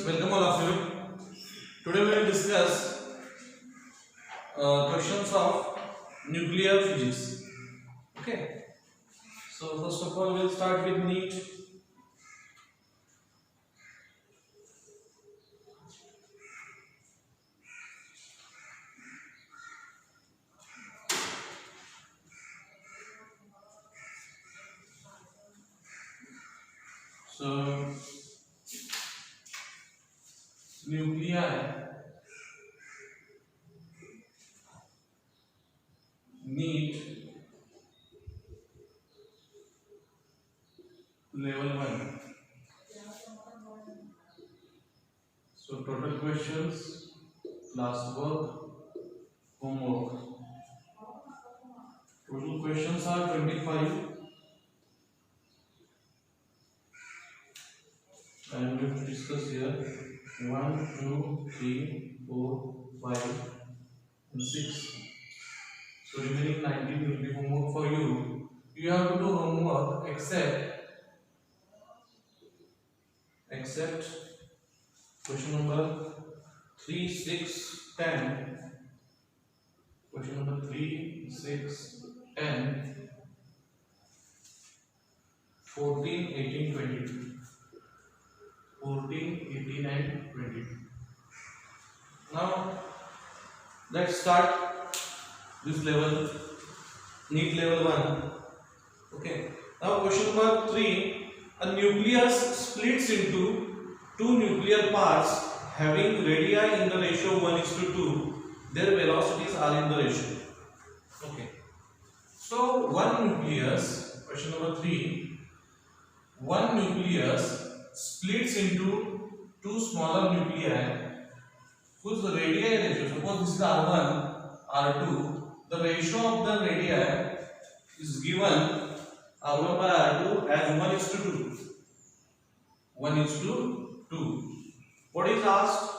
welcome all of you. Today we will discuss questions of nuclear physics. Okay. So first of all, we'll start with NEET. So nuclei NEET level 1. So total questions, class work, homework. Total questions are 25. I am going to discuss here 1, 2, 3, 4, 5 and 6. So remaining 19 will be homework for you. You have to do homework except question number 3, 6, 10. Question number 3, 6, 10, 14, 18, 22. 14, 18 and 20. Now let's start this level, NEET level 1. Okay. Now question number 3. A nucleus splits into two nuclear parts having radii in the ratio 1:2. Their velocities are in the ratio. Okay. So one nucleus, question number 3. One nucleus splits into two smaller nuclei whose radii ratio, suppose this is R1, R2, the ratio of the radii is given R1 by R2 as 1:2. 1:2. What is asked?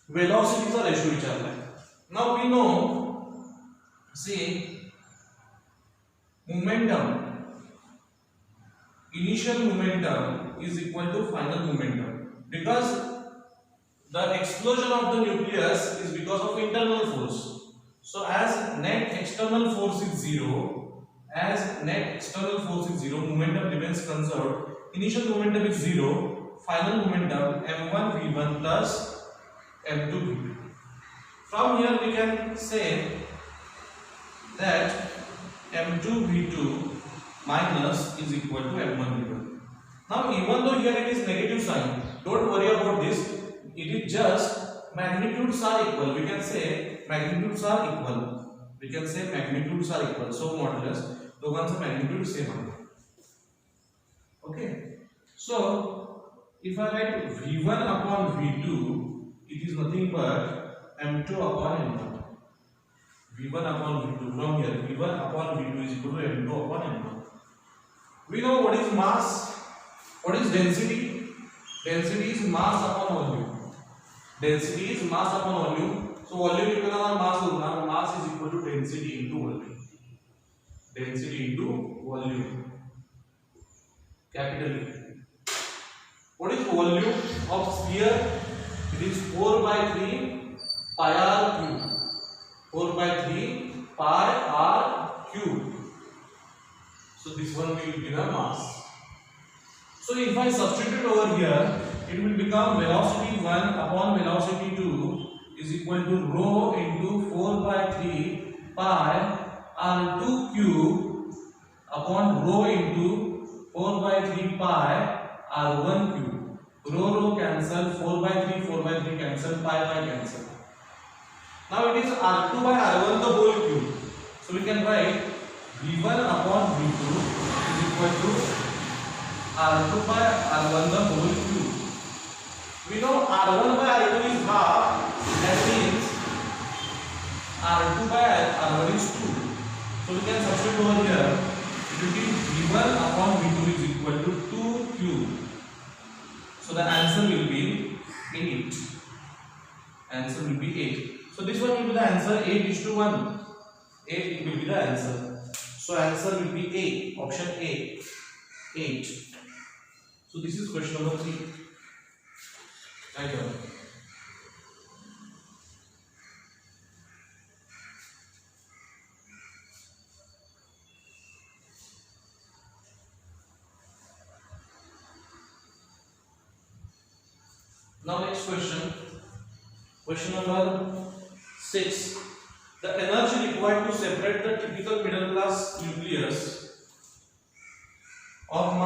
Velocity का ratio विचारना है. Now we know, see, momentum, initial momentum is equal to final momentum, because the explosion of the nucleus is because of internal force. So as net external force is 0, momentum remains conserved. Initial momentum is 0, final momentum m1 v1 plus m2 v2. From here we can say that m2 v2 minus is equal to m1 v1. Now even though here it is negative sign, don't worry about this. It is just magnitudes are equal. We can say magnitudes are equal. So modulus दोघांचा magnitude same आहे. Okay. So if I write v1 upon v2, it is nothing but m2 upon m1. v1 upon v2. From here, v1 upon v2 is equal to m2 upon m1. We know what is mass. What is density? Density is mass upon volume. So volume equal to mass होगा. Mass is equal to density into volume. Capital E. What is volume of sphere? It is 4 by 3 pi r cube. 4 by 3 pi r cube. So this one will give a mass. So if I substitute over here, it will become velocity 1 upon velocity 2 is equal to rho into 4 by 3 pi r2 cube upon rho into 4 by 3 pi r1 cube. Rho cancel, 4 by 3 cancel, pi cancel. Now it is r2 by r1 the whole cube. So we can write v1 upon v2 is equal to r2 by r1 the whole cube. We know r1 by r2 is half. That means r2 by r1 is 2. So we can substitute over here. It will be v1 upon v2 is equal to 2 cube. So the answer will be 8. So this one will be the answer. 8:1. 8 will be the answer. So answer will be A. Option A. 8. So this is question number 3. Right here. Now next question. Question number 6. The energy required to separate the typical middle class nucleus of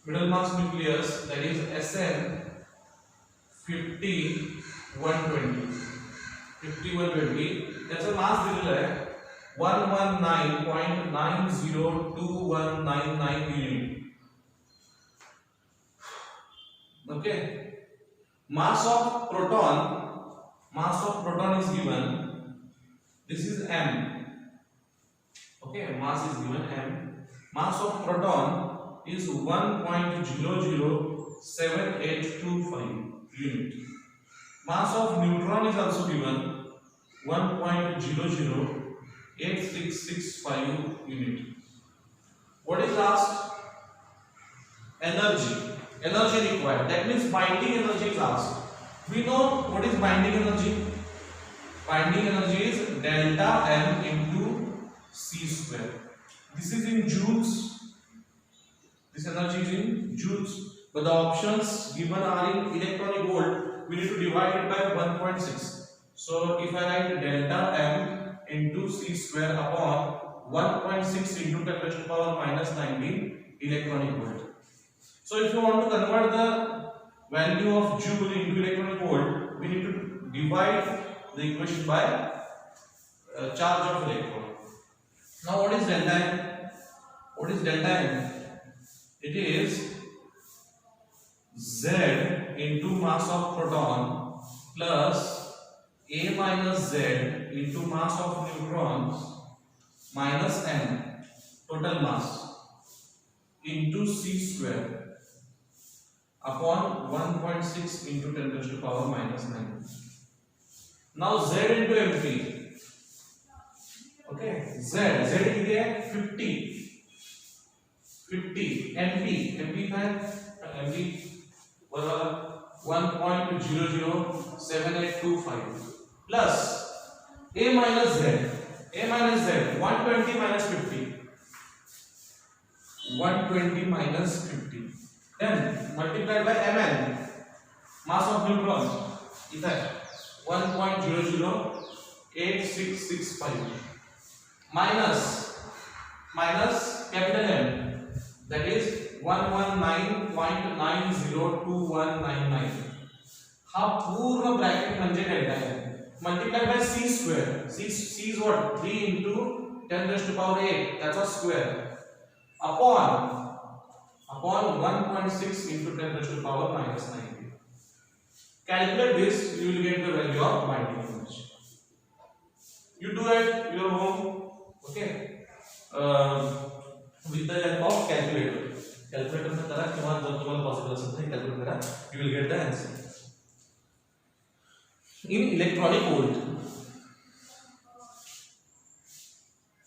middle mass nucleus, that is SN 50 120 त्याचा मास दिलेला आहे 119.902199 unit. Okay, mass of proton is given, this is m. Okay, mass is given m. Mass of proton is 1.007825 unit. Mass of neutron is also given 1.008665 unit. What is last? Energy required, that means binding energy is asked. We know what is binding energy. Binding energy is delta m into c square. This is in joules. This energy is in joules, but the options given are in electronic volt. We need to divide it by 1.6. So if I write delta m into c square upon 1.6 into 10 to the power minus 19 electronic volt. So if you want to convert the value of joule into electronic volt, we need to divide the equation by charge of electron. Now what is delta m? It is Z into mass of proton plus A minus Z into mass of neutrons minus m, total mass, into c square upon 1.6 into 10 to the power minus 9. Now Z into MP. Okay, Z is 50 MP है MP बराबर 1.007825 plus A minus Z 120 minus 50 then multiplied by Mn, mass of neutrons, इधर 1.008665 minus capital M, that is 119.902199. हा पूर्ण bracket म्हणजे delta आहे. Multiply by c square. c is what? 3 into 10 raised to power 8, त्याचा square upon 1.6 into 10 raised to power minus 90. Calculate this, you will get the value of binding energy. You do it your home, okay, with the help of calculator. Calculator में करा किंवा जब तुम्हाला possible असेल तर calculate करा, you will get the answer. In electronic volt.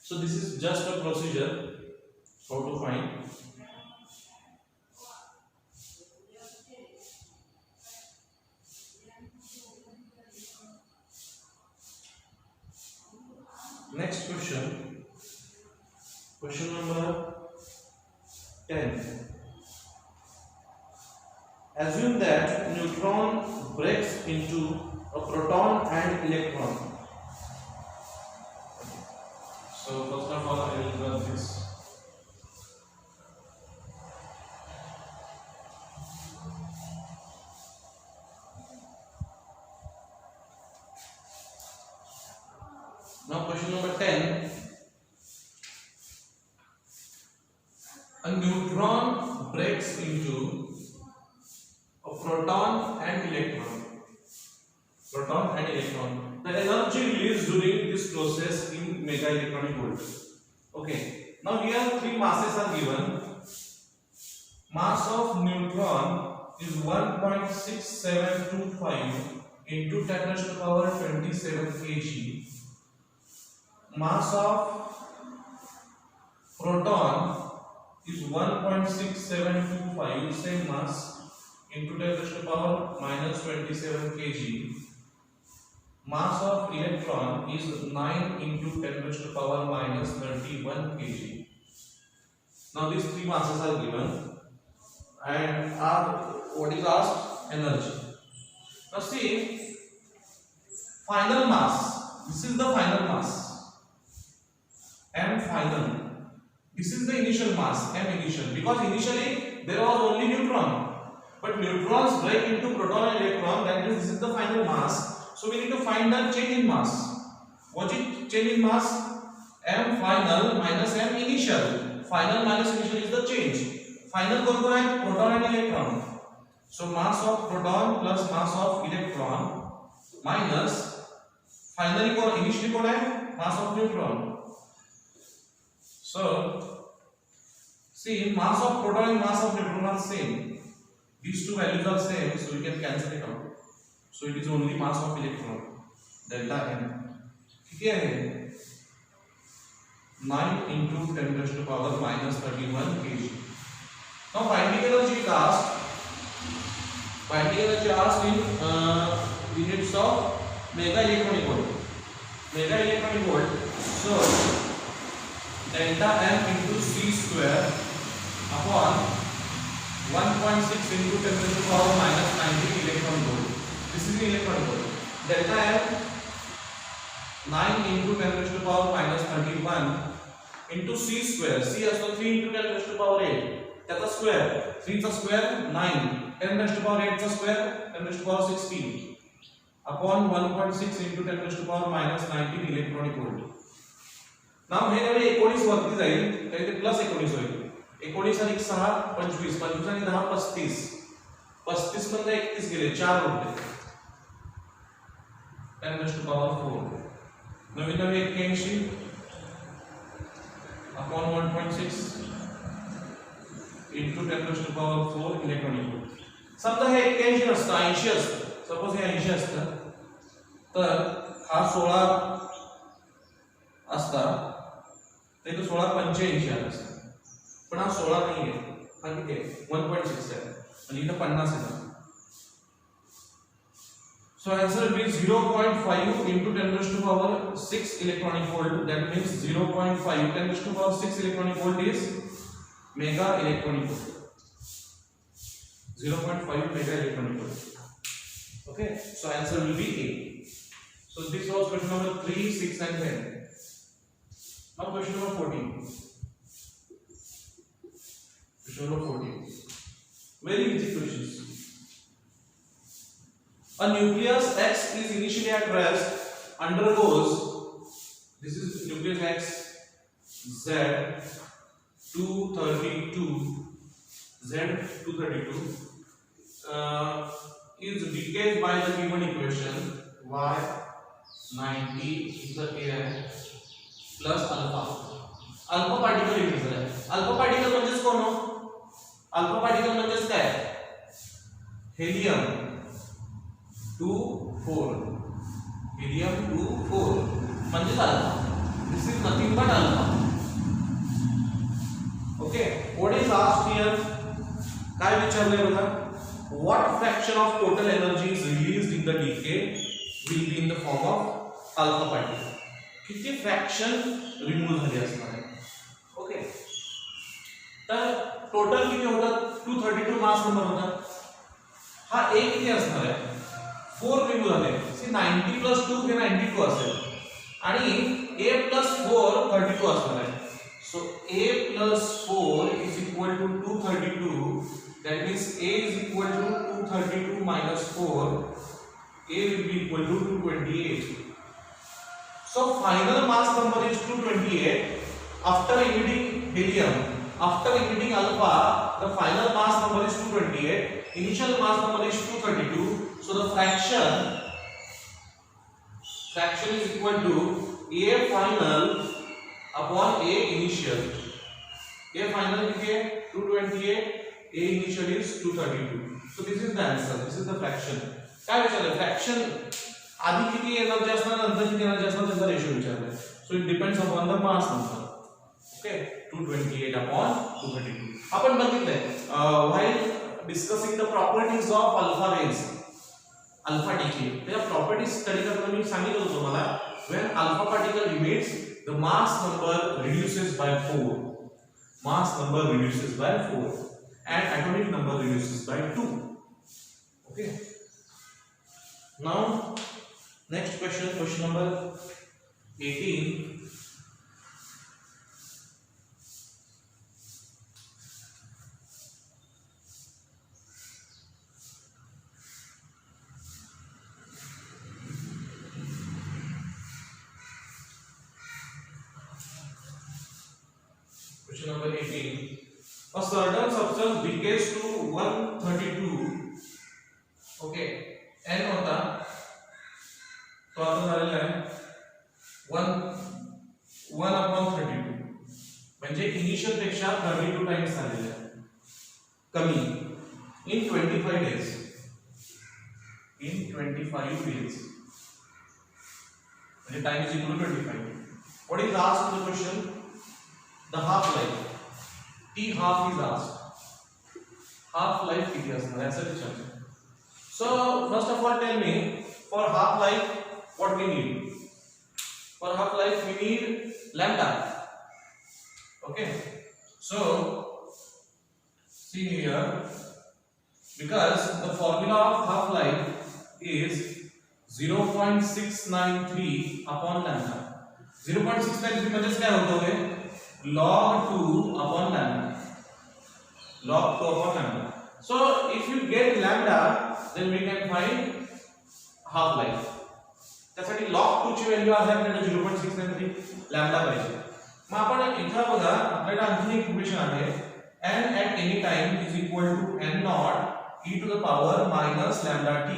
So this is just a procedure how to find. Next question. Question number 10. Assume that neutron breaks into a proton and electron. So first of all, I will run this. Now question number 10. A neutron breaks into a proton and electron. The energy released during this process in mega electronic volt. Okay. Now here three masses are given. Mass of neutron is 1.6725 into 10 raised to the power 27 kg. Mass of proton is 1.6725, same mass, into 10 raised to power minus 27 kg. Mass of electron is 9 into 10 raised to power minus 31 kg. Now these three masses are given and what is asked? Energy. Now see, final mass. This is the final mass. M final. This is the initial mass, M initial. Because initially there was only neutron. But neutrons break into proton and electron. That means this is the final mass. So we need to find the change in mass. What is change in mass? M final minus M initial. Final minus initial is the change. Final कौन है? Proton and electron. So mass of proton plus mass of electron minus finally कौन initially कौन है? Mass of neutron. So see, mass of proton and mass of neutron are same. These two values are same, so we can cancel it out. So it is only mass of electron, delta n. ठीक है? 9 into 10 raised to power minus 31 kg. Now binding energy is asked. Binding energy asked in units of mega electronic volt. Mega electronic volt. So delta m into c square upon 1.6 into 10 raised to power minus 19 electron volt. This is the electron volt. Delta m 9 into 10 raised to power minus 31 into c square. C असतो 3 into 10 raised to power 8. त्याचा square 3 चा square 9, 10 raised to power 8 चा square 10 raised to power 16 upon 1.6 into 10 raised to power minus 19 electronic volt. नाव हे जरी 19 वरती जाईल तर ते plus 19 होईल. 19 अधिक 6 25, 25 आणि 10 35. 35 मध्ये 31 गेले 4 उरले. 10 raised to power 4. Naveen Naveen 81 upon 1.6 into 10 raised to power 4 electronic volt. समजा हे 81 असतं 80 असतं. सपोज हे 80 असतं तर हा 16 असता तर इथे 16 85 आला असता. पण हा 16 नाही आहे. हा किती आहे? 1.6 आहे. आणि इथे 50 आहे. So answer will be 0.5 into 10 raised to power 6 electronic volt. That means 0.5 10 raised to power 6 electronic volt is mega electronic volt. 0.5 mega electronic volt. Okay, so answer will be A. So this was question number 3, 6 and 10. Now question number 14. Question number 14. Very easy questions. A nucleus X is initially at rest, undergoes, this is nucleus X, Z232, is decayed by the given equation Y90 is the An plus alpha. Alpha particle increase है. Alpha particle म्हणजेच कोण हो? Alpha particle म्हणजेच काय? Helium 2 4. Helium 2 4 म्हणजेच alpha. This is nothing but alpha. Okay, what is asked here? काय विचारलंय बघा? What fraction of total energy is released in the decay will be in the form of alpha particle? किती fraction remove झाली असणार आहे? Okay. तर total किती होतं? 232 mass number होता. हा एक किती असणार आहे? 4 रिमूव्ह झाले. सी 90 plus 2 हे 92 असेल आणि a plus 4 32 असणार आहे. So a plus 4 is equal to 232. That means a is equal to 232 minus 4. A will be equal to 228. So final mass number is 228. After emitting helium, after emitting alpha, the final mass number is 228. Initial mass number is 232. So the fraction is equal to A final upon A initial. A final किती है? 228. A initial is 232. So this is the answer. This is the fraction. काय विचारलं? Fraction आधी किती energy असणार नंतर किती energy असणार त्याचा ratio विचारलाय. So it depends upon the mass number. Okay, 228 upon 232. आपण बघितलंय while discussing the properties of alpha rays, alpha decay. त्या properties study करताना मी सांगितलं होतं तुम्हाला when alpha particle emits the mass number reduces by 4, mass number reduces by 4 and atomic number reduces by 2. Okay, now next question, question number 18. Question number 18. A certain substance decays to 132. Okay, n होता तो आता झालेला आहे 1/32 म्हणजे initial पेक्षा 32 times झालेला आहे कमी in 25 days. In 25 days. The time is equal to 25. What is asked in the question? The half life. T half is asked. Half life किती असणार याचा विचार. So first of all tell me for half life what we need. For half life we need lambda. Okay. So see here, because the formula of half life is 0.693 upon lambda. 0.693 म्हणजे काय होतं हे log 2 upon lambda. Log 2 upon lambda. So if you get lambda, then we can find half life. त्यासाठी log 2 ची value आहे आपल्याला 0.693 lambda पाहिजे. मग आपण इथं बघा आपल्याला आणखी एक इक्वेशन आहे n at any time is equal to n naught e to the power minus lambda t.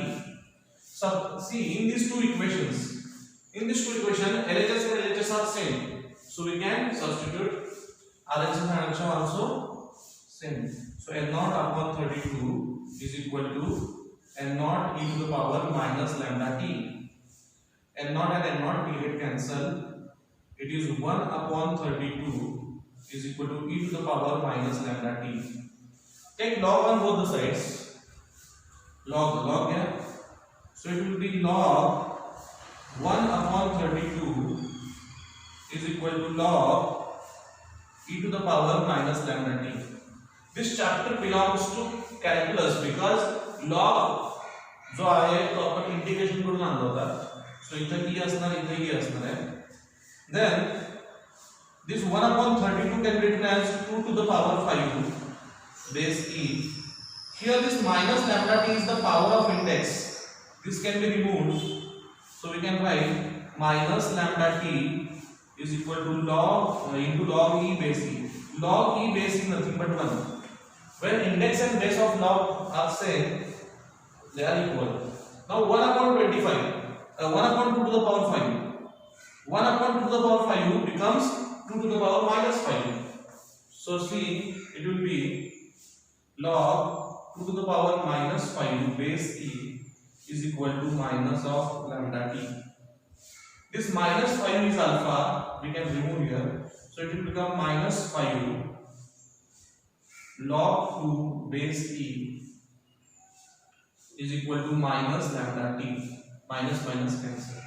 So see in these two equations, LHS and LHS are same. So we can substitute RHS and RHS are also same. So n naught upon 32 is equal to n naught e to the power minus lambda t. N naught and n naught will get cancelled. It is 1 upon 32 is equal to e to the power minus lambda t. Take log on both the sides. Log here. So it will be log 1 upon 32 is equal to log e to the power minus lambda t. This chapter belongs to calculus because log जो आहे तो आपण integration करून आणला होता. So इथे e असणार इथे e असणार आहे. Then this 1 upon 32 can be written as 2 to the power 5 base e. Here this minus lambda t is the power of index. This can be removed. So we can write minus lambda t is equal to log into log e base e. Log e base is nothing but 1. When index and base of log are same, they are equal. Now 1 upon 25, 1 upon 2 to the power 5. 1 upon 2 to the power 5 becomes 2 to the power minus 5. So see, it will be log 2 to the power minus 5 base e is equal to minus of lambda t. This minus 5 is alpha, we can remove here. So it will become minus 5 log 2 base e is equal to minus lambda t. Minus minus cancel.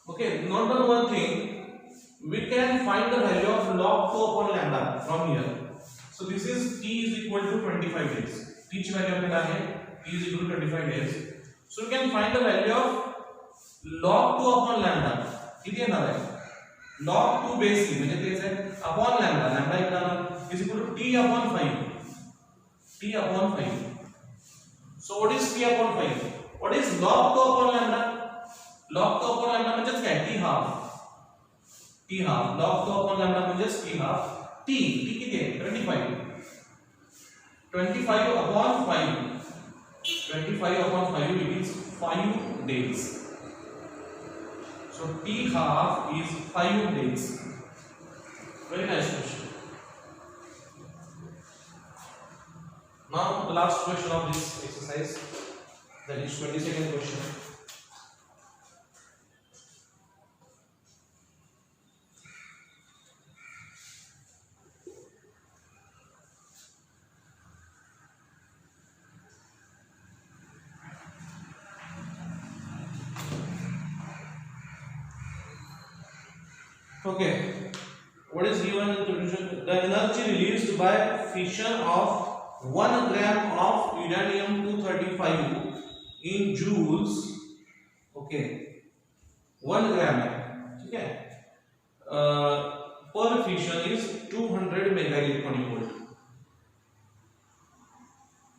Okay, note down one thing. We can find the value of log 2 upon lambda from here. So this is t is equal to 25 days. T ची value आपल्याला आहे t is equal to 25 days. So we can find the value of log 2 upon lambda. किती येणार आहे? log 2 base e म्हणजे तेच आहे upon lambda. lambda इकडे आला is equal to t upon 5. t upon 5. So what is t upon 5? What is log 2 upon lambda? Log 2 upon lambda म्हणजेच काय? t half. t half. log 2 upon lambda म्हणजेच t half. t किती आहे? 25. 25 upon 5. 25 upon 5 it is 5 days. So t half is 5 days. Very nice question. Now the last question of this exercise, that is 22nd question. Okay. What is given in the introduction? The energy released by fission of 1 gram of uranium-235 in joules. Okay. 1 gram है, ठीक है, per fission is 200 mega electronic volt.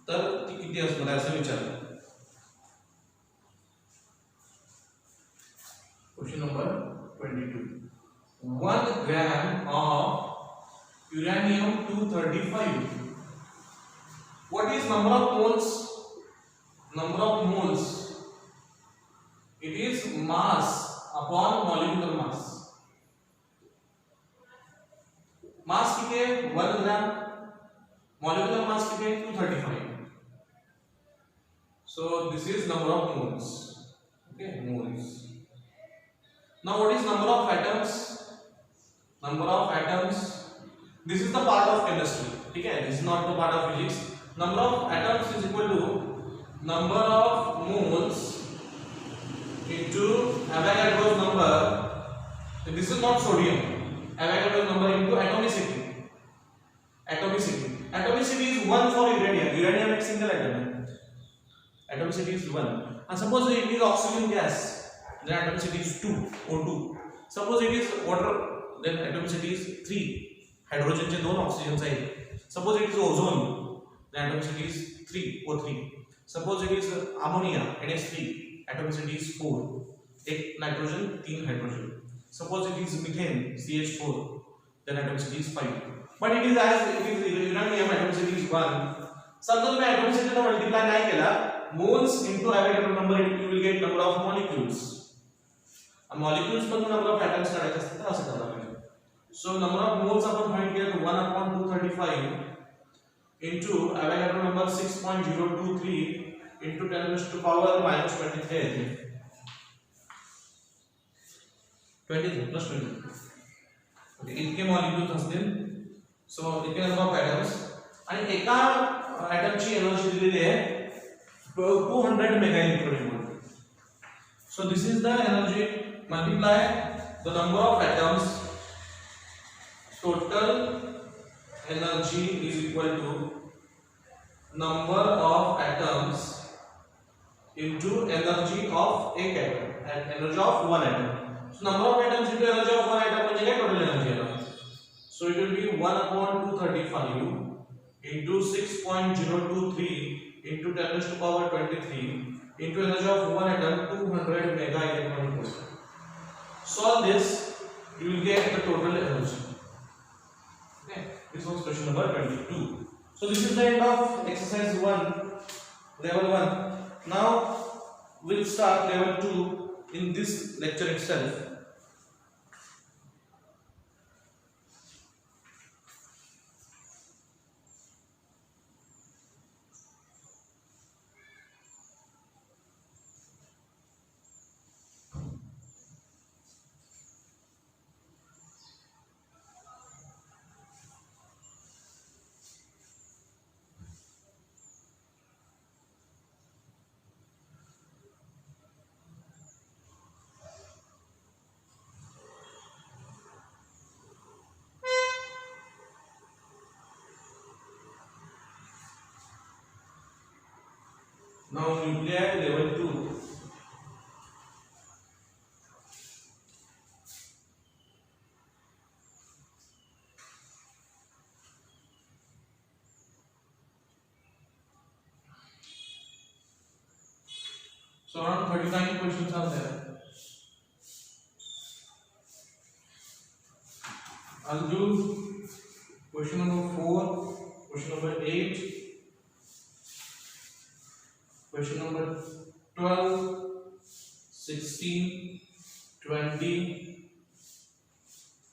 तर ती किती असणार आहे असं विचारलं. Question number 22. 1 gram of uranium-235. What is number of moles? Number of moles. It is mass upon molecular mass. Mass किती है 1 gram. Molecular mass किती है 235. So this is number of moles. Okay, moles. Now what is number of atoms? Number of atoms. This is the part of chemistry. ठीक है, this is not the part of physics. Number of atoms is equal to number of moles into Avogadro's number. This is not sodium. Avogadro's number into atomicity. Atomicity. Atomicity is 1 for uranium. Uranium एक single atom है. Atomicity is 1. And suppose it is oxygen gas. Then atomicity is 2, O2. Suppose it is water. Then atomicity is 3. Hydrogen चे 2 oxygens आहेत. Suppose it is ozone. Then atomicity is 3, O3. Suppose it is ammonia, NH3. Atomicity is 4. एक nitrogen, 3 hydrogen. Suppose it is methane, CH4. Then atomicity is 5. But it is as it is uranium, atomicity is 1. समजा तुम्ही atomicity ला multiply नाही केला, moles into Avogadro number, you will get number of molecules. Molecules पण number of atoms काढायचे असतात तर असं करायला पाहिजे. So number of moles आपण फाइंड केलं तर 1 upon 235 into Avogadro number 6.023 into 10 raised to power minus 23 येते. 23 plus 20. Okay, इतके molecules असतील. So इतके number of atoms आणि एका atoms ची एनर्जी दिलेली आहे 200 mega electronic volt. So this is the energy. Multiply the number of atoms. Total energy is equal to number of atoms into energy of एक atom and energy of one atom. So number of atoms into energy of one atom म्हणजे काय total energy आहे. So it will be 1 upon 235 into 6.023 into 10 raised to power 23 into energy of one atom 200 mega electron volt. Solve this, you will get the total energy. Okay, this was question number 22. So this is the end of exercise 1, level 1. Now we'll start level 2 in this lecture itself. Now nuclei level 2. So around 39 questions are there. I'll do question number 4, question number 8, question number 12, 16, 20,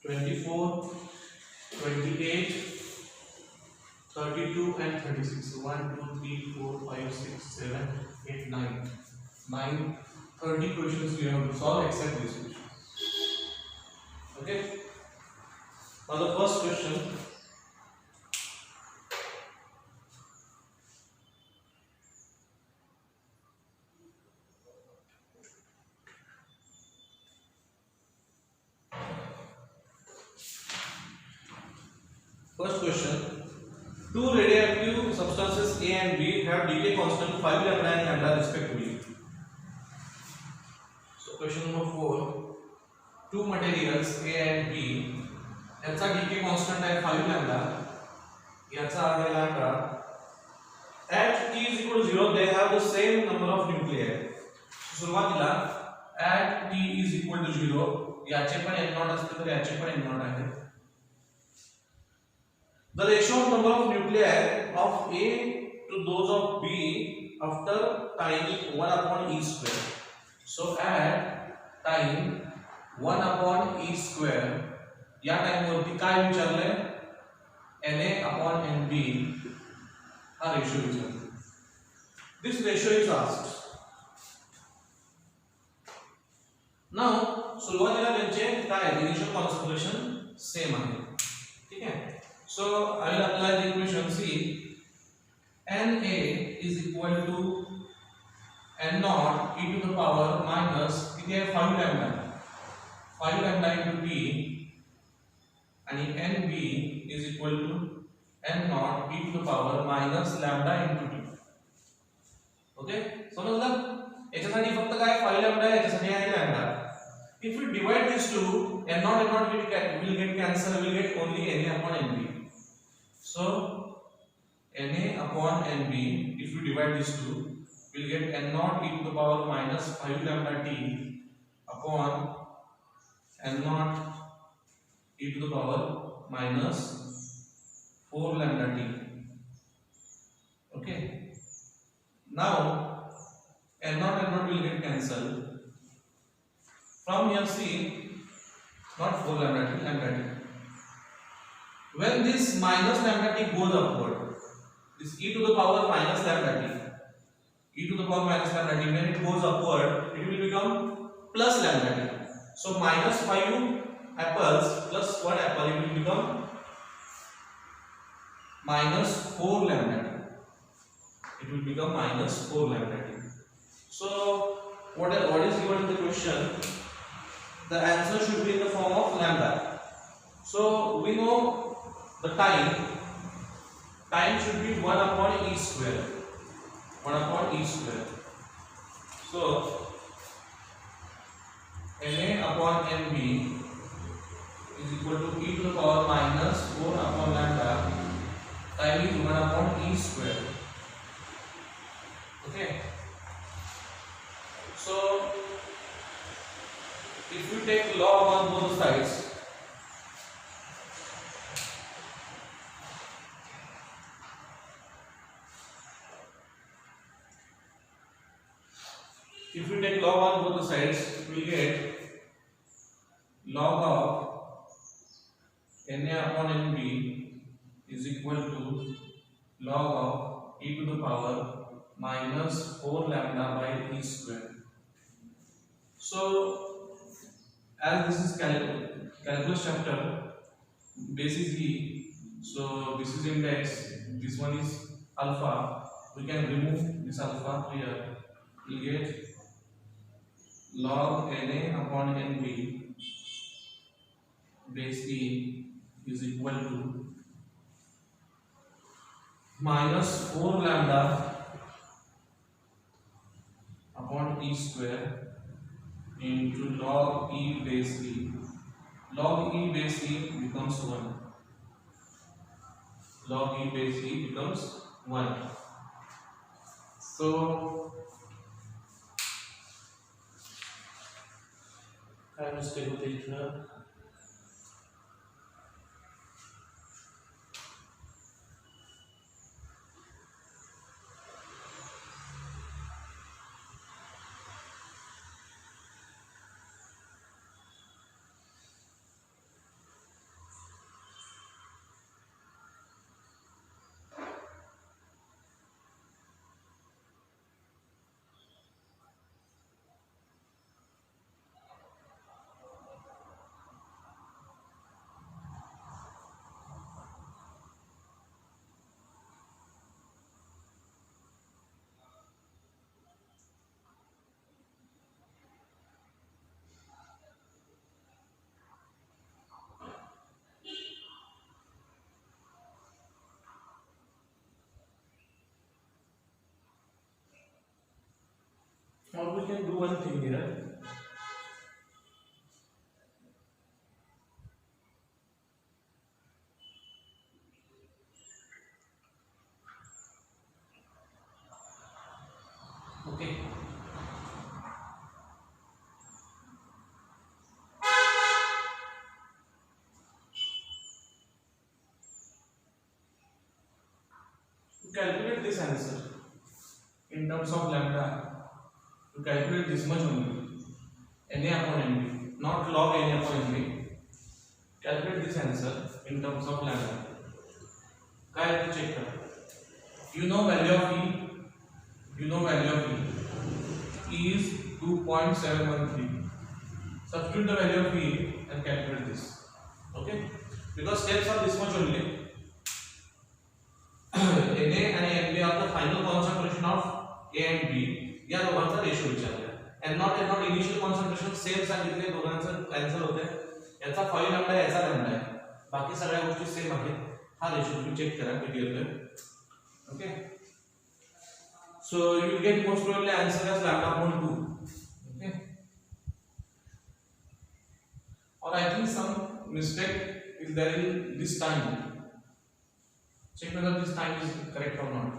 24, 28, 32 and 36. 1, 2, 3, 4, 5, 6, 7, 8, 9. 9, 30 questions we have to solve except this question. Okay. Now the first question. First question: two radioactive substances A and B have decay constant 5 lambda and lambda respectively. So question number 4: two materials A and B याचा decay constant आहे 5 lambda, याचा आहे lambda. At t is equal to 0 they have the same number of nuclei. सुरुवातीला at t is equal to 0 याचे पण n not असते तर याचे पण n नॉट आहे. The ratio of number of nuclei of A to those of B after time 1 upon e square. So at time 1 upon e square या time वरती काय विचारलंय Na upon Nb हा ratio विचारलाय. This ratio is asked. Now सुरुवातीला त्यांचे काय initial concentration same आहे. ठीक आहे. So I will apply the equation. See, Na is equal to n naught e to the power minus किती आहे 5 lambda 5 lambda into t आणि Nb is equal to n naught e to the power minus lambda into t. Okay समजलं. याच्यासाठी फक्त काय 5 lambda याच्यासाठी आहे lambda. If we divide these two, n naught will get cancel, will get only Na upon Nb. So Na upon Nb, if you divide these two, we'll get n naught e to the power minus 5 lambda t upon n naught e to the power minus 4 lambda t. Okay. Now n naught will get cancelled. From here see, not 4 lambda t, lambda t. When this minus lambda t goes upward, this e to the power minus lambda t, e to the power minus lambda t, when it goes upward, it will become plus lambda t. So minus 5 apples plus 1 apple, it will become minus 4 lambda t. It will become minus 4 lambda t. So what is given in the question? The answer should be in the form of lambda. So we know the time should be 1 upon e square. 1 upon e square. So Na upon Nb is equal to e to the power minus 4 upon lambda. Time is 1 upon e square. Okay. So if you take log on both sides, if you take log on both the sides, we will get log of Na upon Nb is equal to log of e to the power minus 4 lambda by e square. So as this is calculus chapter, base is e, so this is index, this one is alpha. We can remove this alpha here. We get log Na upon Nb base e is equal to minus 4 lambda upon e square into log e base e. Log e base e becomes 1. Log e base e becomes 1. So I will stay with it here. we can do one thing here. Okay. To calculate this answer in terms of lambda, to calculate this much only, Na upon Nb, not log Na upon Nb. Calculate this answer in terms of lambda. काय है तो check करो. You know value of E. You know value of E is 2.713. Substitute the value of E and calculate this. Okay? Because steps are this much only. Na and Nb are the final concentration of A and B. या दोघांचा ratio विचारला आहे. N0 initial concentration same सांगितले, दोघांचं cancel होते. याचा 5 lambda याचा lambda आहे, बाकी सगळ्या गोष्टी सेम आहेत. हा रेशो तुम्ही चेक करा किती येतोय. Okay, so you will get most probably answer as lambda upon 2. Okay, or I think some mistake is there in this time. Check whether this time is correct or not.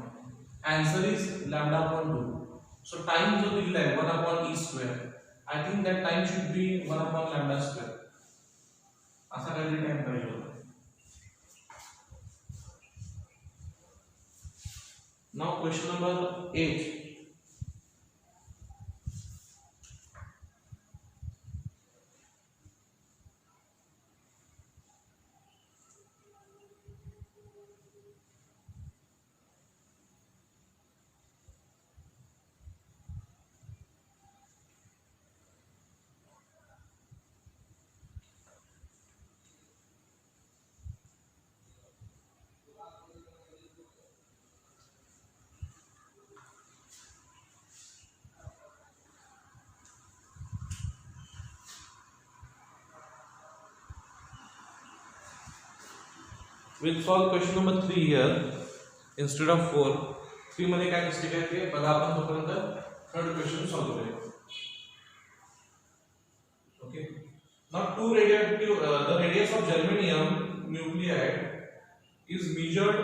Answer is lambda upon 2. So time जो दिला है 1 upon e square. I think that time should be 1 upon lambda square. ऐसा करके time पाहिजे होता. Now question number 8. We'll solve question number 3 here instead of 4. 3 मध्ये काय mistake आहे ते बघा आपण तोपर्यंत थर्ड क्वेश्चन सॉल्व करूया. Okay, now the radius of germanium nuclide is measured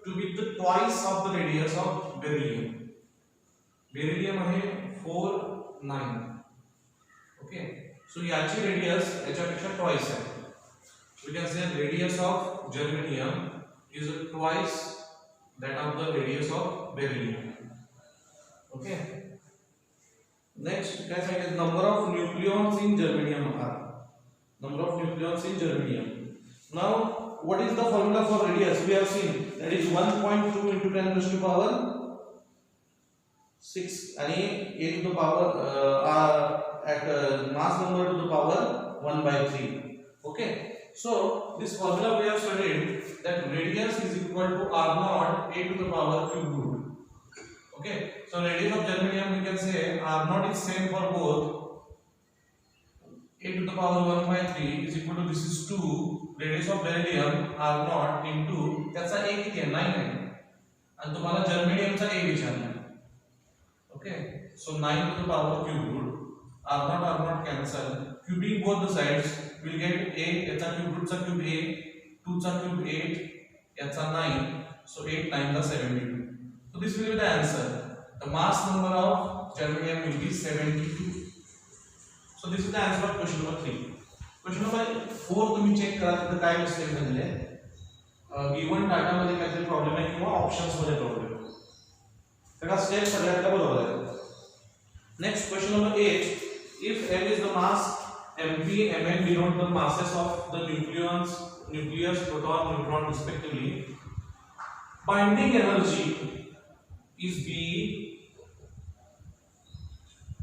to be the twice of the radius of beryllium. Beryllium आहे 4 9. Okay, so याची रेडियस याच्यापेक्षा twice आहे. We can say radius of germanium is twice that of the radius of beryllium. Okay. Next, क्या चाहिए? Number of nucleons in germanium are. Number of nucleons in germanium. Now, what is the formula for radius? We have seen that is 1.2 into 10 raised to power 6 and a to the power at mass number to the power 1 by 3. Okay. So this formula we have studied that radius is equal to r naught a to the power cube root. Okay, so radius of germanium we can say r naught is same for both. A to the power 1 by 3 is equal to, this is 2. Radius of beryllium r naught into त्याचा a किती आहे 9 आहे आणि तुम्हाला जर्मेनियमचा a विचारला. Okay, so 9 to the power cube root. R naught cancel. Cubing both the sides, we'll get a. याचा cube root चा cube a, 2 चा cube 8, याचा 9. So 8 9 चा 72. So this will be the answer. The mass number of germanium will be 72. So this is the answer of question number 3. Question number 4 तुम्ही check करा तिथे काय mistake झालेली आहे. गिवन डाटा मध्ये काहीतरी प्रॉब्लेम आहे किंवा ऑप्शन्स मध्ये प्रॉब्लेम आहे. सगळा स्टेप सगळ्यातला बरोबर आहे. Next, question number 8. If m is the mass, mp, mn denote the masses of the nucleus, proton, neutron respectively. Binding energy is B.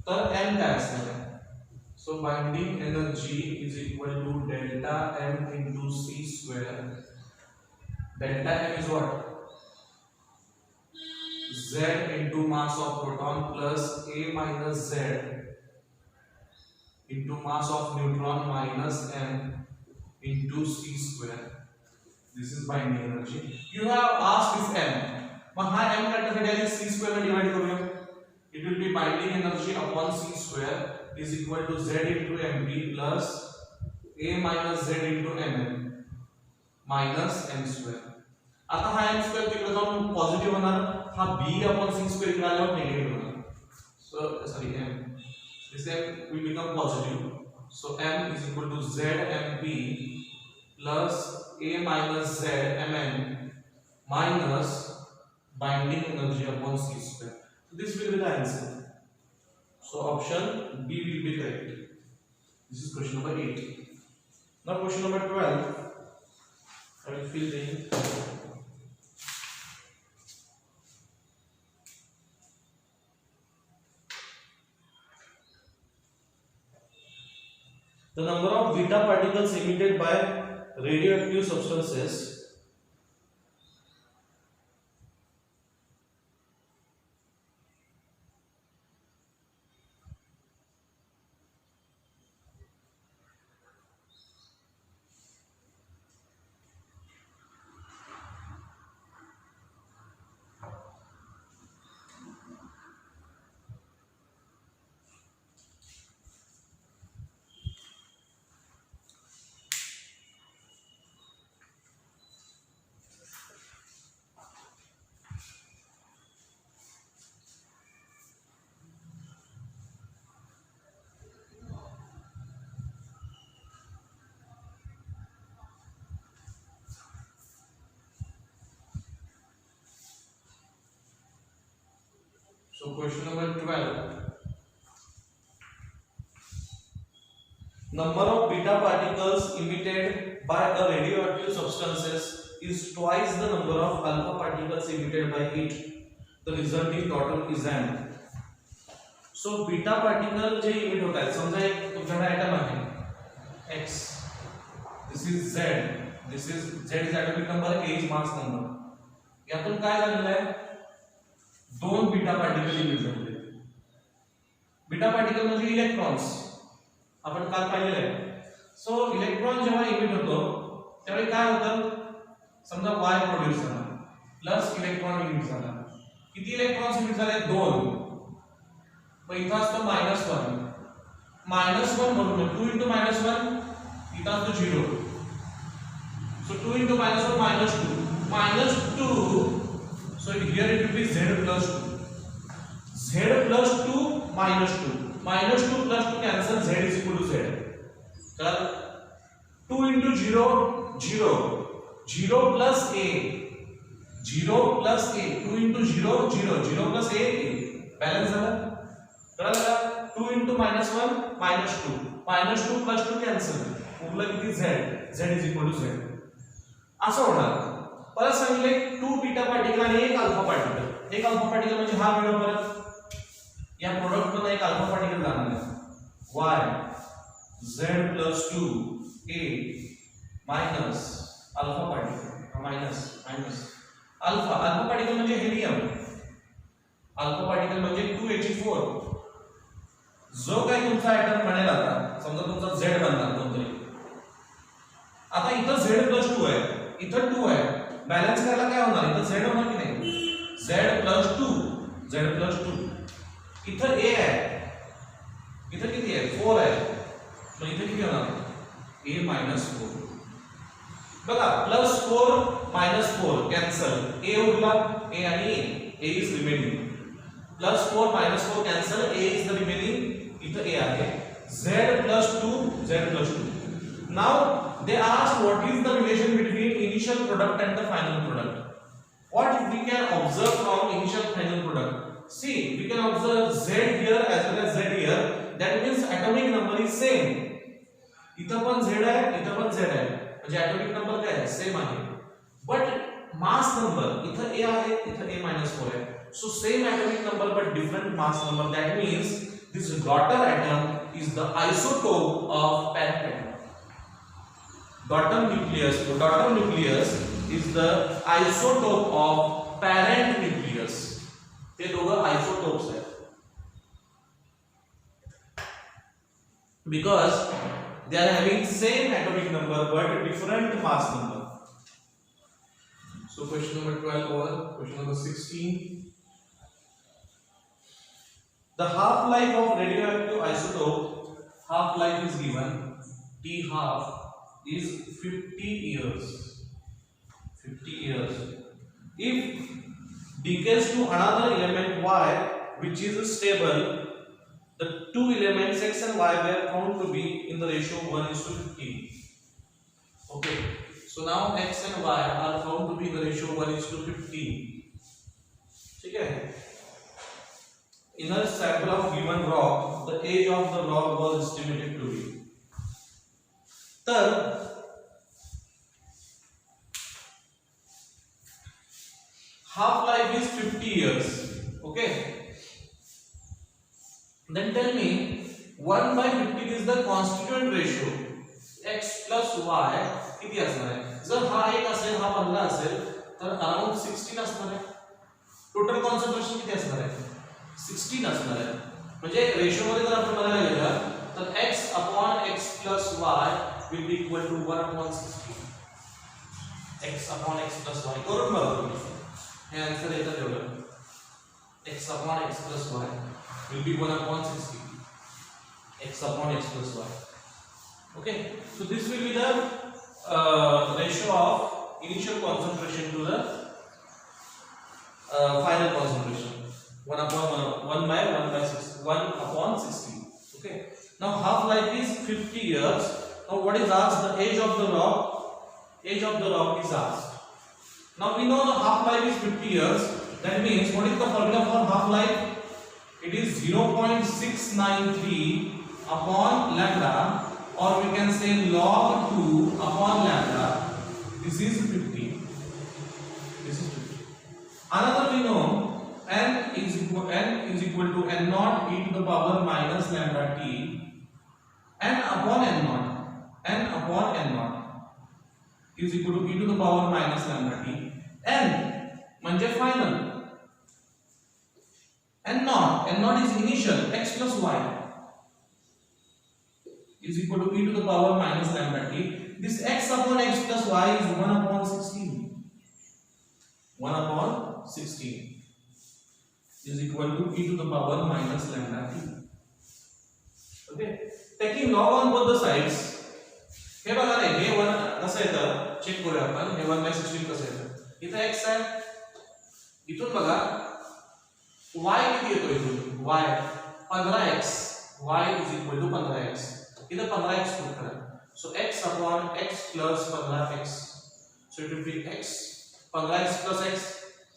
तर m काय असणार आहे? So binding energy is equal to delta m into c square. Delta m is what? Z into mass of proton plus a minus z into mass of neutron minus m into c square. This is binding energy. You have asked this m. मग हा m काढण्यासाठी आधी c square ने divide करूया. it will be binding energy upon c square is equal to z into mp plus a minus z into mn minus m square. आता हा m square तिकडे जाऊन positive होणार, हा b upon c square इकडे आल्यावर negative होणार. So sorry m, this m will become positive. So m is equal to z mp plus a minus z mn minus binding energy upon c square. So this will be the answer. So option B will be correct. This is question number 8. Now question number 12. I will fill the number of beta particles emitted by radioactive substances So question number 12. Number of beta particles emitted by a radioactive substances is twice the number of alpha particles emitted by it. The resulting total is n. So beta particle J emit होता है, समझा एक तुमच्याकडे atom आहे x, this is z, this is z is atomic number, a is mass number. यातून काय झालेलं आहे, दोन बीटा पार्टिकल इमिट झाले. बीटा पार्टिकल म्हणजे इलेक्ट्रॉन्स, आपण काल पाहिलेलं आहे. सो इलेक्ट्रॉन जेव्हा इमिट होतो त्यावेळी काय होतं, समजा y प्रोड्यूस झाला प्लस इलेक्ट्रॉन इमिट झाला. किती इलेक्ट्रॉन्स इमिट झाले, 2. मग इथं असतो -1 म्हणून 2 * -1 इथं असतो 0. सो 2 * -1 -2 so here it will be z plus 2. Z plus 2 minus 2. Minus 2 plus 2 cancel, z is equal to z. चल 2 into 0 0. 0 plus a. 0 plus a. 2 into 0 0. 0 plus a a. Balance झाला. कळलं का? 2 into -1 -2. -2 plus 2 cancel. उरलं किती z. z is equal to z. असं होणार. परत सांगितले 2 बीटा पार्टिकल आणि 1 अल्फा पार्टिकल. एक अल्फा पार्टिकल म्हणजे हा मिळव परत या प्रोडक्ट मध्ये एक अल्फा पार्टिकल जाणार आहे y z plus 2 a minus alpha particle minus alpha particle म्हणजे हेलियम. अल्फा पार्टिकल म्हणजे 2He4. जो काही तुमचा एटम बनेल, आता समजा तुमचा z बनणार कोणतरी, आता इथं z plus 2 आहे, इथं 2 आहे, बॅलन्स करायला काय होणार, इथं z होणार की नाही, z plus 2 इथं a आहे, इथं किती आहे 4 आहे, मग इथं किती होणार a -4. बघा +4 -4 कॅन्सल, a उरला, a आणि a is remaining, +4 -4 cancel, a is the remaining, इथं a आहे, z plus 2. Now they ask what is the relation between initial product and the final product. What we can observe from initial final product? See, we can observe z here as well as z here. That means atomic number is same. इथं पण z आहे, इथं पण z आहे, म्हणजे atomic number काय आहे, same आहे. But mass number इथं a आहे, इथं a -4 आहे. So same atomic number but different mass number. That means this daughter atom is the isotope of parent atom. Daughter nucleus is the isotope of parent nucleus. ते दोघं isotopes आहेत. Because they are having same atomic number but different mass number. So question number 12 over. Question number 16. The half life of radioactive isotope, half life is given, T half is 50 years. 50 years. If decays to another element Y which is stable, the two elements X and Y were found to be in the ratio 1:50. Okay, so now X and Y are found to be in the ratio 1:50. Okay. In a sample of given rock, the age of the rock was estimated to be. Third, half life is 50 years. Okay. Then tell me 1/50 is the constituent ratio x plus y किती असणार आहे. जर हा 1 असेल हा 15 असेल तर around 16 असणार आहे. टोटल कॉन्संट्रेशन किती असणार आहे 16 असणार आहे. म्हणजे रेशो मध्ये जर आपण बघायला गेलं तर x upon x plus y will be equal to 1/16. x upon x plus y करून बघा तुम्ही हे आन्सर येतं तेवढं. x upon x plus y will be 1/16. x upon x plus y. Okay, so this will be the ratio of initial concentration to the final concentration. 1/16. Okay, now half life is 50 years. Now what is asked? The age of the rock. Age of the rock is asked. Now we know the half life is 50 years. That means what is the formula for half life? It is 0.693 upon lambda, or we can say log 2 upon lambda. This is 50. This is 50. Another we know n is equal to n naught e to the power minus lambda t. N upon n naught is equal to e to the power minus lambda t. n म्हणजे final. n naught is initial x plus y is equal to e to the power minus lambda t. This x upon x plus y is 1/16. 1/16 is equal to e to the power minus lambda t. Okay, taking log on both the sides. हे बघा रे हे 1 कसं येतं check करूया आपण. हे 1/16 कसं येतं. इथे x आहे, इथून बघा y किती येतो इथून y 15x. y is equal to 15x. इधर 15x पुट करा. So x upon x plus 15x. So it will be x 15x plus x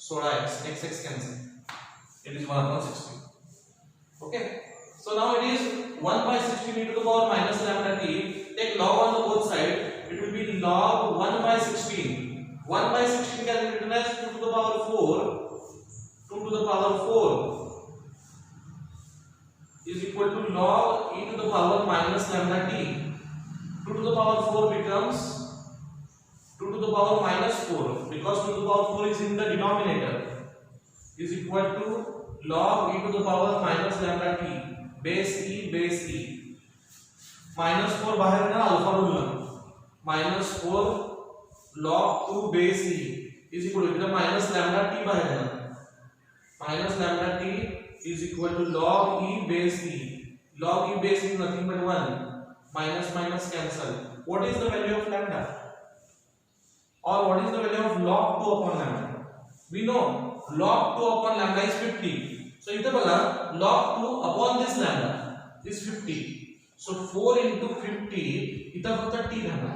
16x. x cancel. It is 1/16. Okay. So now it is 1/16 e to the power minus lambda t. Take log on the both side. It will be log 1/16. 1/16 can be written as 2 to the power 4. 2 to the power 4 is equal to log e to the power minus lambda t. 2 to the power 4 becomes 2 to the power minus 4 because 2 to the power 4 is in the denominator, is equal to log e to the power minus lambda t base e. minus 4 बाहर ना alpha rule minus 4 log 2 base e is equal to minus lambda t बाहर ना minus lambda t is equal to log e base e. Log e base is nothing but 1. Minus cancel. What is the value of lambda? Or what is the value of log 2 upon lambda? We know log 2 upon lambda is 50. So इधर बघा log 2 upon this lambda is 50. So 4 into 50 इधर फक्त t घालना.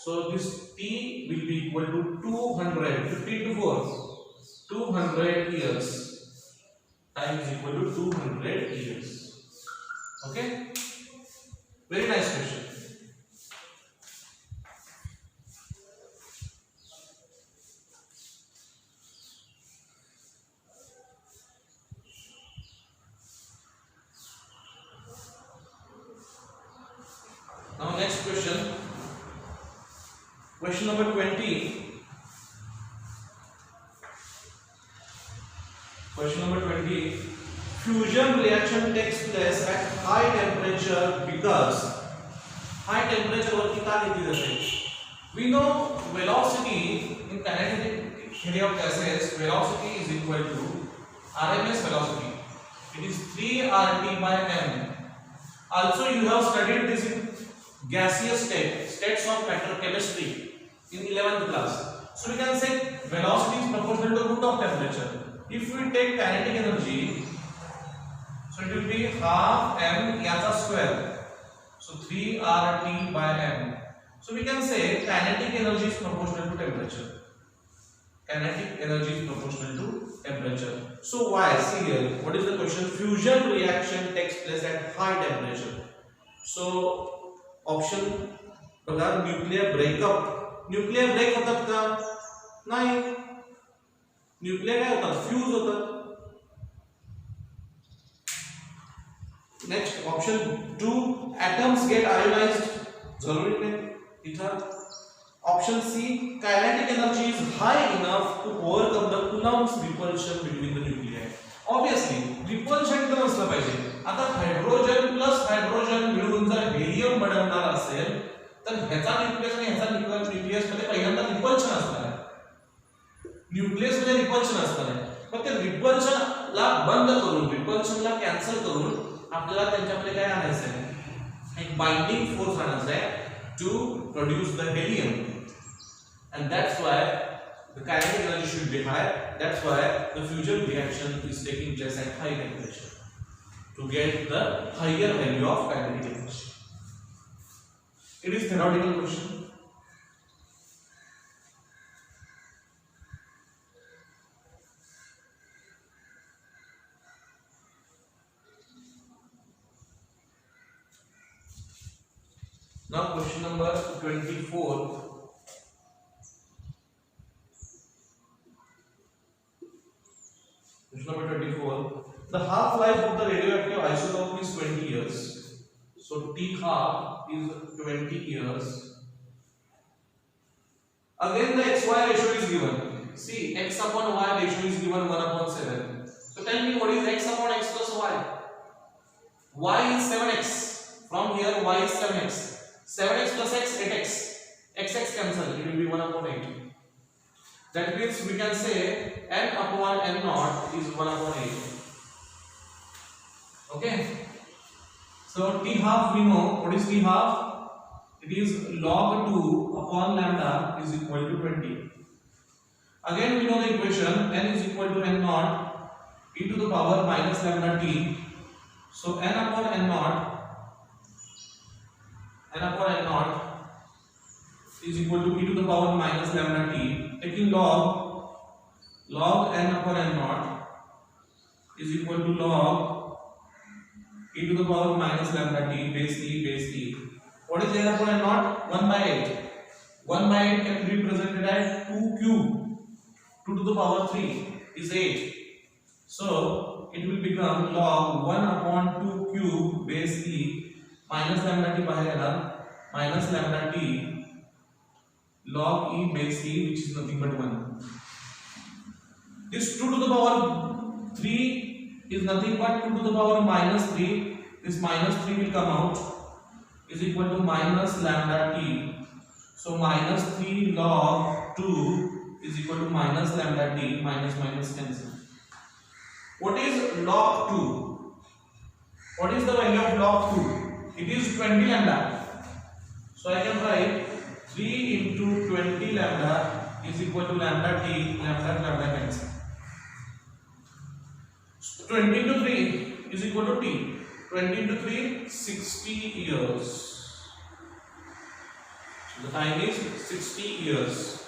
So this t will be equal to 200. 50 into 4. 200 years. Time is equal to 200 years. Okay? Very nice question. Now next question. Question number 20. Question number 20. Fusion reaction takes place at high temperature because high temperature वरती का घेतली जाते? We know velocity in kinetic theory of gases. Velocity is equal to RMS velocity. It is 3 RT by m. Also, you have studied this in gaseous states of petrochemistry in 11th class. So we can say velocity is proportional to root of temperature. If we take kinetic energy, so it will be half m yacha square. So 3 RT by m. So we can say kinetic energy is proportional to temperature. Kinetic energy is proportional to temperature. So why? See here, what is the question? Fusion reaction takes place at high temperature. So option बघा, nuclear breakup. Nuclear break होतात का? नाही. Nuclear काय होतात? Fuse होतात. Next option 2, atoms get ionized. जरूरी नाही इथं. Option C, kinetic energy is high enough to overcome the Coulomb's repulsion between the nuclei. Obviously, repulsion तर असलं पाहिजे. आता हायड्रोजन प्लस हायड्रोजन मिळून जर हेलियम बनवणार असेल तर ह्याचा न्यूक्लियस आणि ह्याचा न्यूक्लियस मध्ये पहिल्यांदा रिपल्शन असणार आहे. न्यूक्लियस मध्ये रिपल्शन असणार आहे. मग ते रिपल्शन ला बंद करून, रिपल्शन ला कॅन्सल करून आपल्याला त्यांच्यामध्ये काय आणायचं आहे? एक बाइंडिंग फोर्स आणायचा आहे to produce the helium, and that's why the kinetic energy should be high. That's why the fusion reaction is taking place at high temperature to get the higher value of kinetic energy. It is theoretical question. Now question number 24. Question number 24. The half-life of the radioactive isotope is 20 years. So T half is 20 years. Again the XY ratio is given. See, x upon y ratio is given 1 upon 7. So tell me what is x upon x plus y? Y is 7x. From here y is 7x. 7x plus x, 8x. X cancel, it will be 1 upon 8. That means we can say n upon n naught is 1 upon 8. Okay. So T half we know. What is T half? It is log 2 upon lambda is equal to 20. Again we know the equation, n is equal to n naught e to the power minus lambda t. So n upon n naught is equal to e to the power minus lambda t. Taking log n upon n naught is equal to log e to the power minus lambda t base t. What is n upon n naught? 1 by 8. 1 by 8 can be represented as 2 cube. 2 to the power 3 is 8. So it will become log 1 upon 2 cube base t minus lambda t बाहेर येणार minus lambda t log e base t, which is nothing but 1. This 2 to the power 3 is nothing but 2 to the power minus 3. This minus 3 will come out is equal to minus lambda t. So minus 3 log 2 is equal to minus lambda t. Minus cancel. What is log 2? What is the value of log 2? It is 20 lambda. So I can write 3 into 20 lambda is equal to lambda t. Lambda cancel. 20 into 3 is equal to t. 20 into 3, 60 years. So the time is 60 years.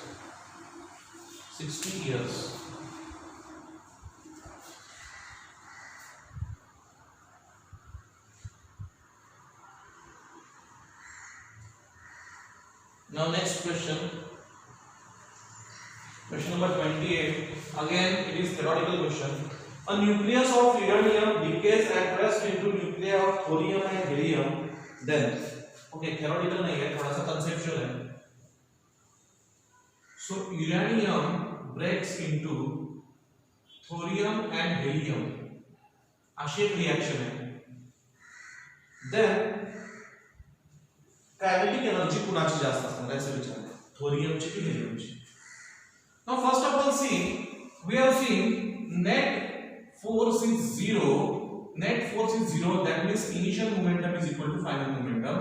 60 years. Now next question. Question number 28. Again it is theoretical question. A nucleus of uranium decays at rest into nuclei of thorium and helium. Then, okay, theoretical नहीं है, थोड़ा सा conceptual है. So uranium breaks into thorium and helium. अशी एक reaction है. Then kinetic energy कुणाची जास्त असणार याचा विचार आहे, थोरियमची की हेलियमची. Now first of all see, we have seen net force is 0 net force is 0, that means initial momentum is equal to final momentum.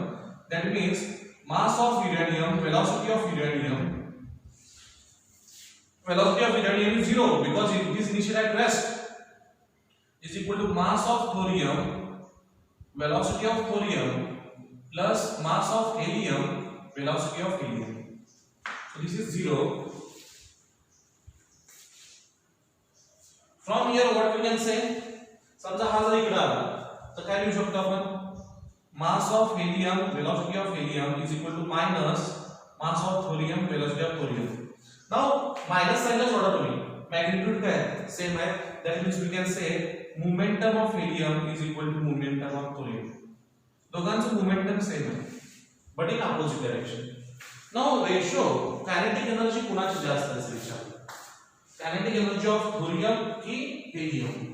That means mass of uranium, velocity of uranium is 0 because it is initially at rest, is equal to mass of thorium, velocity of thorium plus mass of helium, velocity of helium. So this is 0. From here what we can say? समजा हा जर इकडे आला तर काय लिहू शकतो आपण? Mass of helium, velocity of helium is equal to minus mass of thorium, velocity of thorium. Now minus साइनला सोडा तुम्ही, मॅग्निट्यूड काय सेम आहे. That means we can say momentum of helium is equal to momentum of thorium. दोघांचं momentum same आहे but in opposite direction. Now ratio kinetic energy कुणाची जास्त असेल विचार. कायनेटिक एनर्जी ऑफ थोरियम की हेलियम.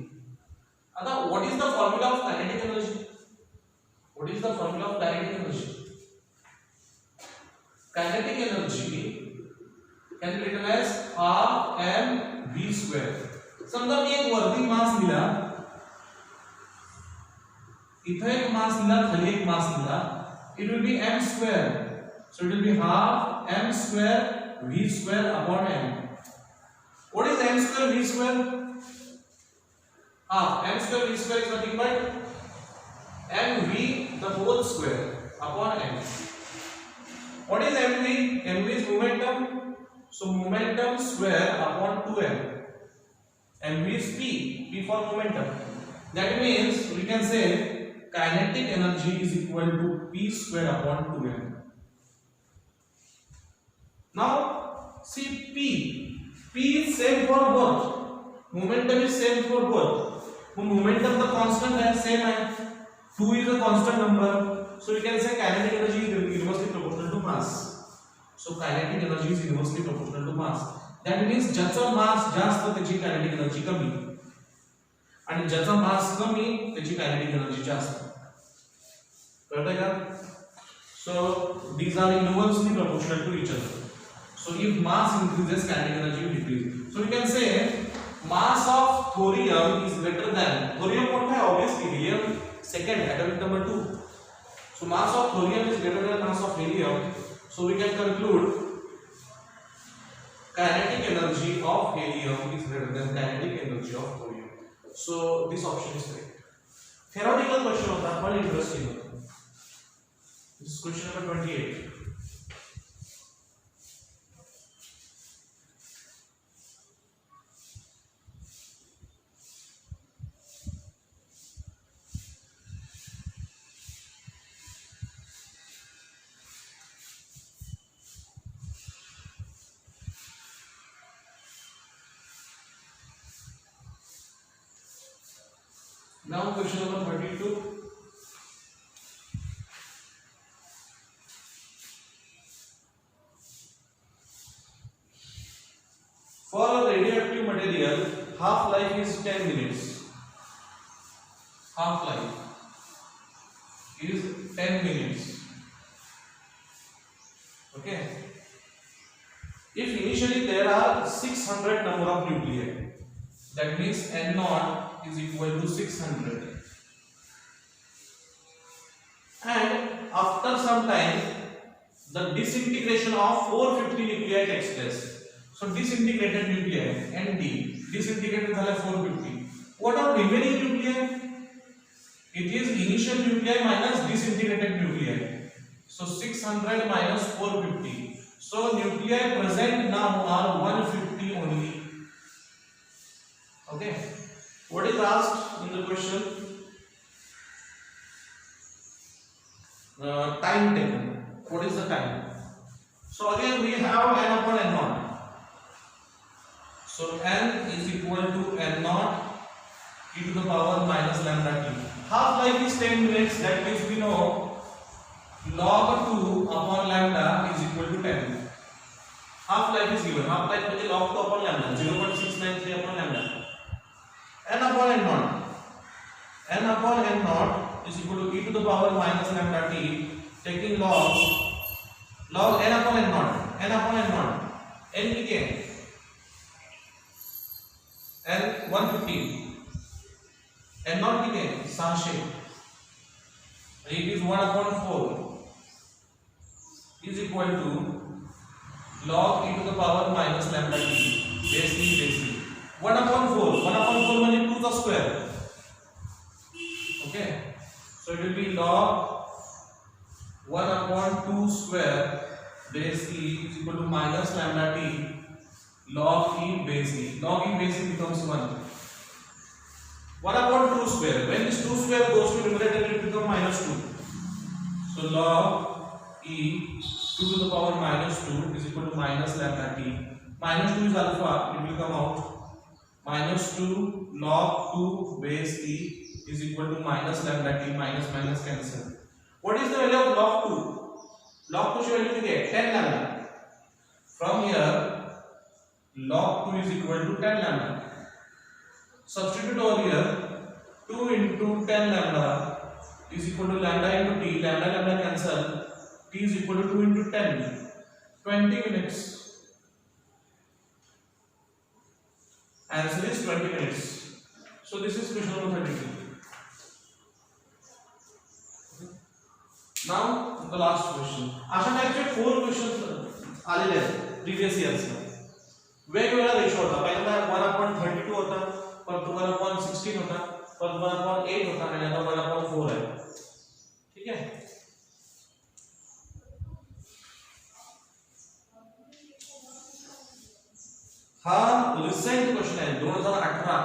आता what is the formula of kinetic energy? What is the formula of kinetic energy? Kinetic energy can be written as half mv square. समजा मी एक वरती मास दिला, इथे एक मास दिला, खाली एक मास दिला, it will be m square. So it will be half m square v square upon m. What is m square v square? M square v square is nothing but mv the whole square upon m. What is mv? Mv is momentum. So momentum square upon 2m. Mv is p for momentum. That means we can say kinetic energy is equal to p square upon 2m. Now see p is same for both. Momentum is same for both. Momentum the constant है, same है. 2 is a constant number, so we can say kinetic energy is inversely proportional to mass. So kinetic energy is inversely proportional to mass. That means ज्याचा mass जास्त त्याची kinetic energy कमी आणि ज्याचा mass कमी त्याची kinetic energy जास्त. कळतंय का? So these are inversely proportional to each other. So if mass increases, kinetic energy will decrease. So we can say mass of thorium is greater than, thorium what है obviously helium second atomic number 2. So mass of thorium is greater than mass of helium. So we can conclude kinetic energy of helium is greater than kinetic energy of thorium. So this option is correct. Theoretical question होता है, but interesting होता है. This is question number 28. Now question number 32. For a radioactive material, half life is 10 minutes. Half life is 10 minutes. Okay. If initially there are 600 number of nuclei, that means N0 is equal to 600, and after some time the disintegration of 450 nuclei takes place. So disintegrated nuclei ND disintegrated झाले 450. What are remaining nuclei? It is initial nuclei minus disintegrated nuclei. So 600 minus 450. So nuclei present now are 150 only. Okay. What is asked in the question? Time taken. What is the time? So again we have n upon n0. So n is equal to n0 e to the power minus lambda t. Half life is 10 minutes. That means we know log 2 upon lambda is equal to 10. Half life is given. Half life means log 2 upon lambda 0.693 upon lambda. N upon n0. N upon n0 is equal to e to the power minus lambda t, taking log n upon n0. N upon n0. N कितने? N 150. n not किती आहे 600 it is 1/4 is equal to log e to the power minus lambda t base e 1/4 म्हणजे 2 चा square okay so it will be log 1/2 square base e is equal to minus lambda t log e base e becomes 1 1/2 square when this 2 square goes to numerator it will become minus 2 so log e 2 to the power minus 2 is equal to minus lambda t. Minus 2 is alpha, it will come out. Minus 2 log 2 base e is equal to minus lambda t. Minus minus cancel. What is the value of log 2? Log 2 value is 10 lambda. From here, log 2 is equal to 10 lambda. Substitute over here, 2 into 10 lambda is equal to lambda into t. Lambda cancel. T is equal to 2 into 10, 20 minutes. Answer is 20 minutes. So this is question number 32. Now the last question. अशा टाइपचे 4 questions आलेले आहेत previous years मध्ये. वेगवेगळा ratio होता. पहिल्यांदा 1/32 होता, परत 1/16 होता, परत 1/8 होता आणि आता 1/4 आहे. ठीक आहे. हा रिसेंट क्वेश्चन आहे 2018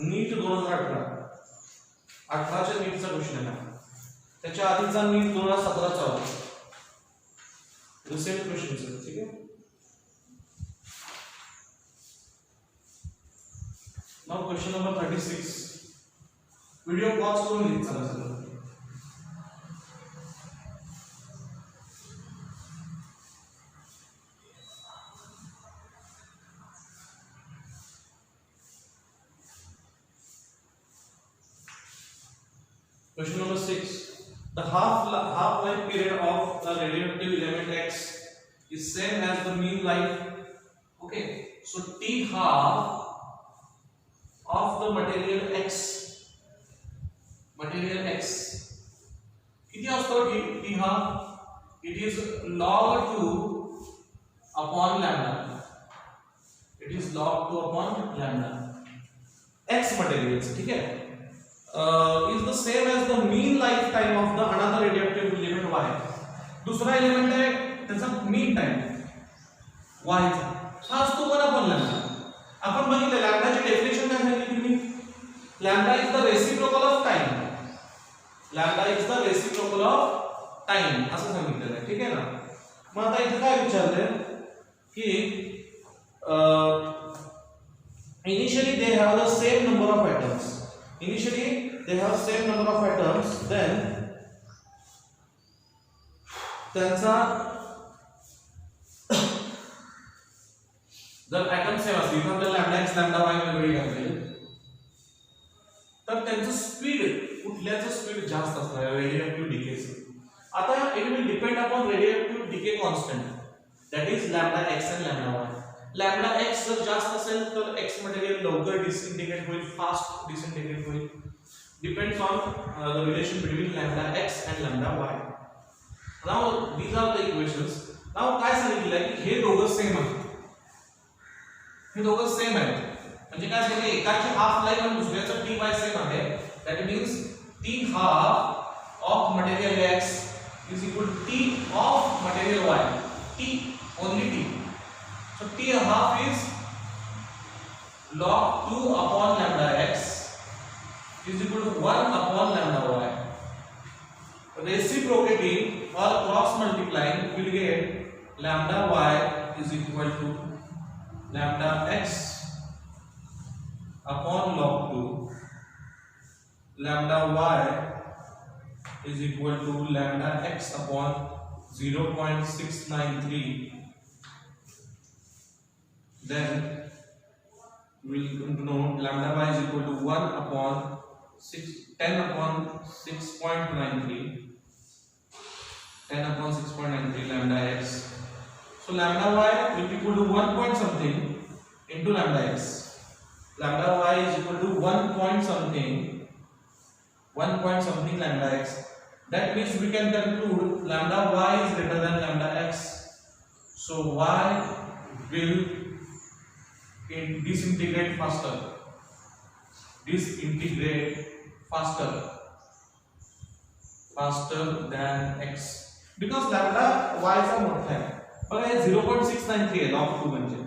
नीट 2018 च्या नीटचा क्वेश्चन आहे. त्याच्या आधीचा नीट 2017 चा होता. रिसेंट क्वेश्चन आहे. ठीक आहे. Now question number 36. Video pause करून नीट चला सगळं. Question number 6. The half-life period of the radioactive element X is same as the mean life. Okay. So T half of the material X. किती असतो T half? It is log 2 upon lambda. It is log 2 upon lambda. X materials. ठीक है. Is the same as the mean lifetime of the another radioactive element Y. दूसरा element है त्याचा mean time Y चा. हा असतो 1/λ. आपण बघितलं लॅम्डाची डेफिनेशन काय सांगितली तुम्ही? Lambda is the reciprocal of time. असं सांगितलेलं आहे. ठीक आहे ना. मग आता इथे काय विचारलंय की initially they have the same number of atoms. Initially they have same number of atoms, then त्यांचा जर atoms सेम असतील तर आपल्याला लॅम्डा x लॅम्डा y वेगवेगळी घ्यावी तर त्यांचं स्पीड कुठल्याचं स्पीड जास्त असणार रेडिओएक्टिव्ह डिकेचं. आता it will depend upon radioactive decay constant that is lambda x and lambda y. Lambda x जर जास्त असेल तर x मटेरियल लवकर डिसइंटिग्रेट होईल, फास्ट डिसइंटिग्रेट होईल. Depends on the relation between lambda x and lambda y. Now these are the equations. Now काय सांगितलं आहे की हे दोघं सेम आहेत. म्हणजे काय सांगितलं एकाची हाफ लाईफ आणि दुसऱ्याचा टी वाय सेम आहे. That means T half of material x is equal to T of material y. T only T. So T half is log 2 upon lambda x is equal to 1 upon lambda y. Reciprocating or cross multiplying will get lambda y is equal to lambda x upon log 2. Lambda y is equal to lambda x upon 0.693. Then we will come to know lambda y is equal to 10 upon 6.93 lambda x. So lambda y will be equal to 1 point something into lambda x. Lambda y is equal to 1 point something 1 point something lambda x. That means we can conclude lambda y is greater than lambda x. So y will disintegrate faster. Faster than x. Because lambda y चा मोठा आहे. बघा हे 0.693 आहे log 2 म्हणजे.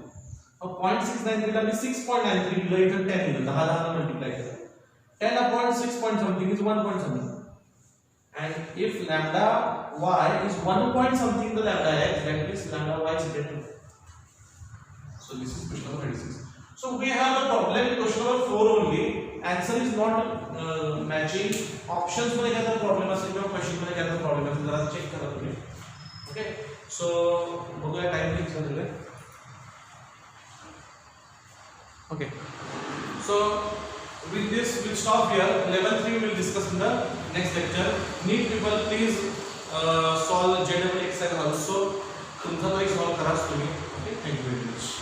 अब 0.693 ला मी 6.93 दिलं, इथं 10 दिलं, 10 मल्टिप्लाय केलं. 10 upon 6 point something is 1 point something. And if lambda y is 1 point something the lambda x, that means lambda y is greater. So this is question number 36. So we have a problem in question number 4 only. Answer is not matching. Options मध्ये काय तर problem असेल किंवा question मध्ये काय तर problem असेल, जरा चेक करा तुम्ही. ओके, सो बघूया टाइम किती झालेला आहे. Okay, so with this we'll stop here. Level 3 we will discuss in the next lecture. Need people please solve general exercise also. तुमचा तो एक solve कराच तुम्ही. Okay, thank you very much.